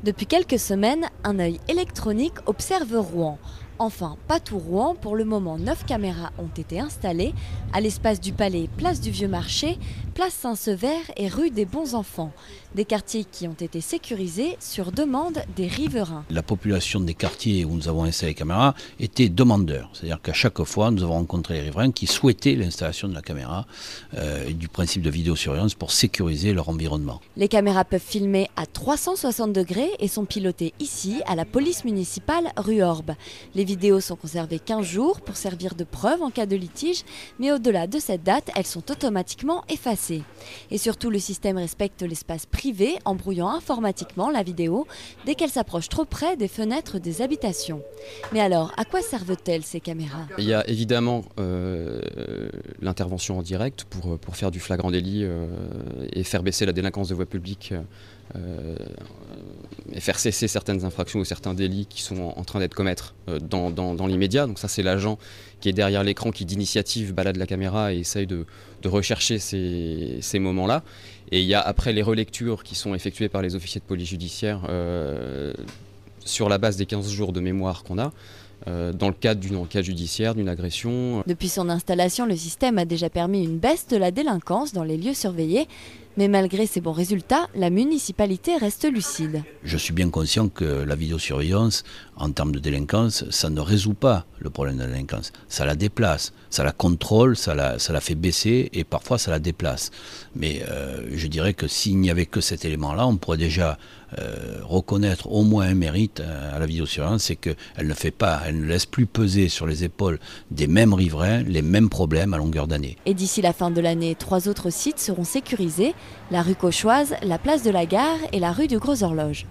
Depuis quelques semaines, un œil électronique observe Rouen. Enfin, pas tout Rouen, pour le moment 9 caméras ont été installées à l'espace du Palais, place du Vieux Marché, place Saint-Sever et rue des Bons Enfants. Des quartiers qui ont été sécurisés sur demande des riverains. La population des quartiers où nous avons installé les caméras était demandeur. C'est-à-dire qu'à chaque fois, nous avons rencontré les riverains qui souhaitaient l'installation de la caméra et du principe de vidéosurveillance pour sécuriser leur environnement. Les caméras peuvent filmer à 360 degrés et sont pilotées ici, à la police municipale rue Orbe. Les vidéos sont conservées 15 jours pour servir de preuve en cas de litige, mais au-delà de cette date, elles sont automatiquement effacées. Et surtout, le système respecte l'espace privé en brouillant informatiquement la vidéo dès qu'elle s'approche trop près des fenêtres des habitations. Mais alors, à quoi servent-elles ces caméras ? Il y a évidemment l'intervention en direct pour faire du flagrant délit et faire baisser la délinquance de voie publique et faire cesser certaines infractions ou certains délits qui sont en train d'être commis dans l'immédiat. Donc ça, c'est l'agent qui est derrière l'écran qui d'initiative balade la caméra et essaye de rechercher ces moments-là. Et il y a après les relectures qui sont effectuées par les officiers de police judiciaire sur la base des 15 jours de mémoire qu'on a, dans le cadre d'une enquête judiciaire, d'une agression. Depuis son installation, le système a déjà permis une baisse de la délinquance dans les lieux surveillés. Mais malgré ces bons résultats, la municipalité reste lucide. Je suis bien conscient que la vidéosurveillance, en termes de délinquance, ça ne résout pas le problème de la délinquance. Ça la déplace, ça la contrôle, ça la fait baisser et parfois ça la déplace. Mais je dirais que s'il n'y avait que cet élément-là, on pourrait déjà reconnaître au moins un mérite à la vidéosurveillance, c'est qu'elle ne laisse plus peser sur les épaules des mêmes riverains les mêmes problèmes à longueur d'année. Et d'ici la fin de l'année, 3 autres sites seront sécurisés, la rue Cauchoise, la place de la Gare et la rue du Gros Horloge.